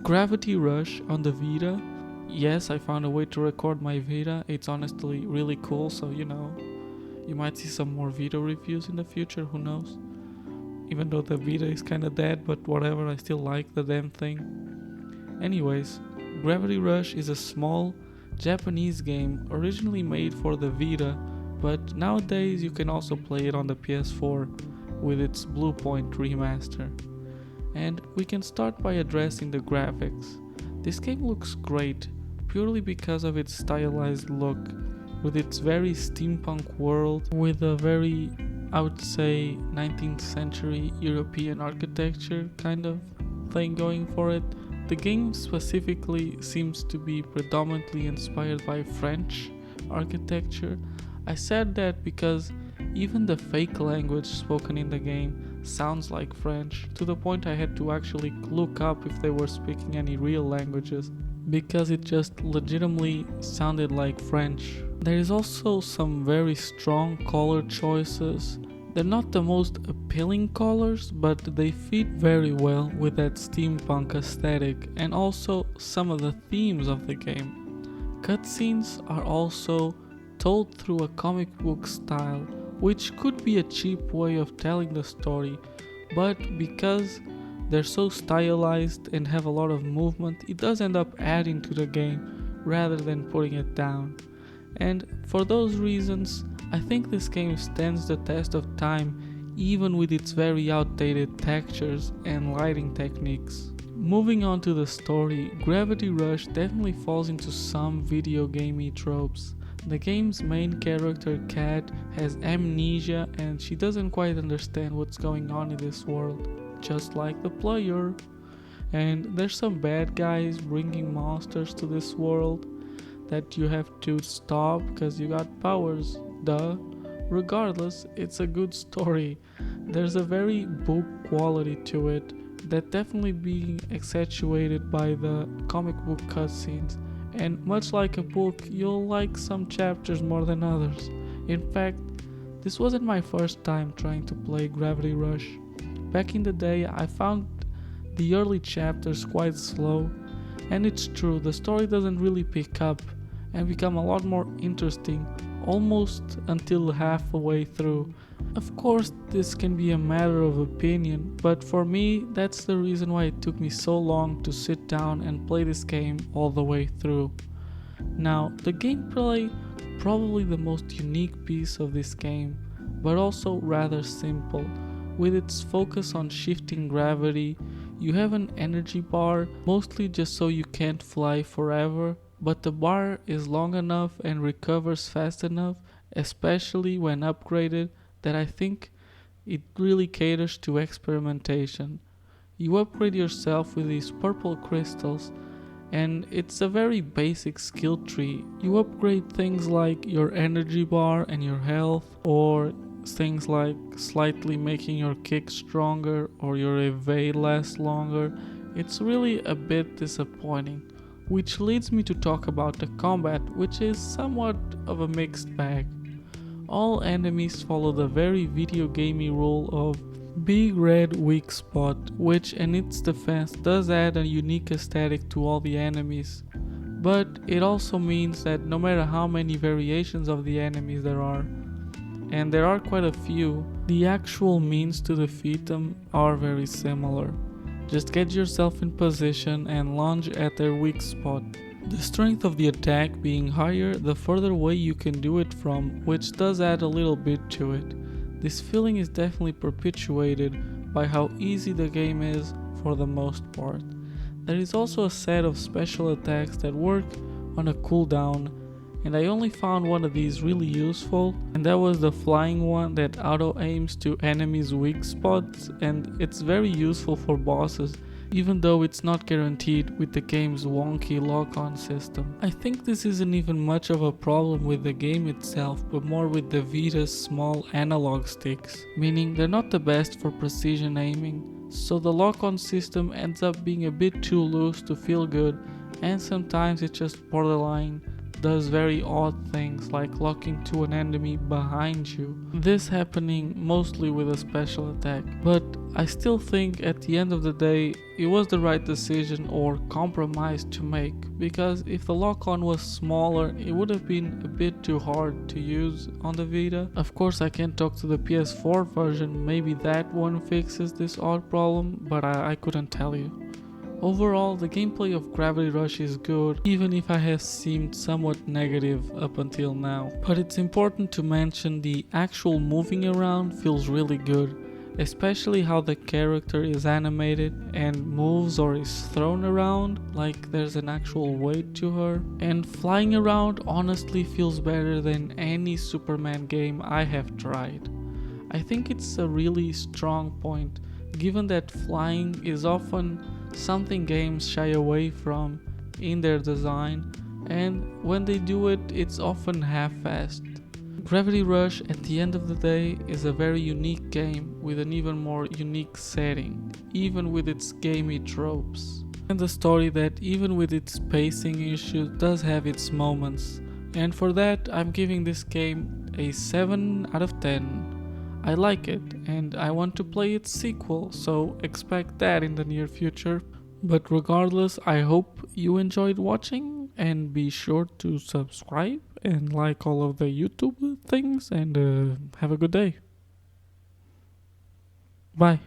Gravity Rush on the Vita. Yes, I found a way to record my Vita. It's honestly really cool, so you might see some more Vita reviews in the future, who knows? Even though the Vita is kinda dead, but whatever, I still like the damn thing. Anyways, Gravity Rush is a small Japanese game originally made for the Vita, but nowadays you can also play it on the PS4 with its Bluepoint remaster. And we can start by addressing the graphics. This game looks great, purely because of its stylized look, with its very steampunk world, with a very, I would say, 19th century European architecture kind of thing going for it. The game specifically seems to be predominantly inspired by French architecture. I said that because even the fake language spoken in the game sounds like French, to the point I had to actually look up if they were speaking any real languages, because it just legitimately sounded like French. There is also some very strong color choices. They're not the most appealing colors, but they fit very well with that steampunk aesthetic and also some of the themes of the game. Cutscenes are also told through a comic book style, which could be a cheap way of telling the story, but because they're so stylized and have a lot of movement, it does end up adding to the game rather than putting it down. And for those reasons, I think this game stands the test of time, even with its very outdated textures and lighting techniques. Moving on to the story, Gravity Rush definitely falls into some video gamey tropes. The game's main character, Kat, has amnesia and she doesn't quite understand what's going on in this world, just like the player. And there's some bad guys bringing monsters to this world that you have to stop because you got powers, duh. Regardless, it's a good story. There's a very book quality to it that definitely being accentuated by the comic book cutscenes. And much like a book, you'll like some chapters more than others. In fact, this wasn't my first time trying to play Gravity Rush. Back in the day, I found the early chapters quite slow, and it's true, the story doesn't really pick up and become a lot more interesting almost until halfway through. Of course, this can be a matter of opinion, but for me, that's the reason why it took me so long to sit down and play this game all the way through. Now, the gameplay, probably the most unique piece of this game, but also rather simple. With its focus on shifting gravity, you have an energy bar, mostly just so you can't fly forever, but the bar is long enough and recovers fast enough, especially when upgraded, that I think it really caters to experimentation. You upgrade yourself with these purple crystals, and it's a very basic skill tree. You upgrade things like your energy bar and your health, or things like slightly making your kick stronger or your evade last longer. It's really a bit disappointing. Which leads me to talk about the combat, which is somewhat of a mixed bag. All enemies follow the very video gamey rule of big red weak spot, which in its defense does add a unique aesthetic to all the enemies. But it also means that no matter how many variations of the enemies there are, and there are quite a few, the actual means to defeat them are very similar. Just get yourself in position and lunge at their weak spot. The strength of the attack being higher the further away you can do it from, which does add a little bit to it. This feeling is definitely perpetuated by how easy the game is for the most part. There is also a set of special attacks that work on a cooldown, and I only found one of these really useful, and that was the flying one that auto aims to enemies' weak spots, and it's very useful for bosses, even though it's not guaranteed with the game's wonky lock-on system. I think this isn't even much of a problem with the game itself, but more with the Vita's small analog sticks, meaning they're not the best for precision aiming, so the lock-on system ends up being a bit too loose to feel good, and sometimes it's just borderline does very odd things like locking to an enemy behind you. This happening mostly with a special attack, but I still think at the end of the day it was the right decision or compromise to make, because if the lock-on was smaller it would have been a bit too hard to use on the Vita. Of course I can't talk to the PS4 version, maybe that one fixes this odd problem, but I couldn't tell you. Overall, the gameplay of Gravity Rush is good, even if I have seemed somewhat negative up until now. But it's important to mention the actual moving around feels really good, especially how the character is animated and moves or is thrown around like there's an actual weight to her. And flying around honestly feels better than any Superman game I have tried. I think it's a really strong point, given that flying is often something games shy away from in their design, and when they do it, it's often half-assed. Gravity Rush, at the end of the day, is a very unique game with an even more unique setting, even with its gamey tropes. And a story that, even with its pacing issues, does have its moments. And for that, I'm giving this game a 7 out of 10. I like it, and I want to play its sequel, so expect that in the near future. But regardless, I hope you enjoyed watching, and be sure to subscribe and like all of the YouTube things, and have a good day. Bye.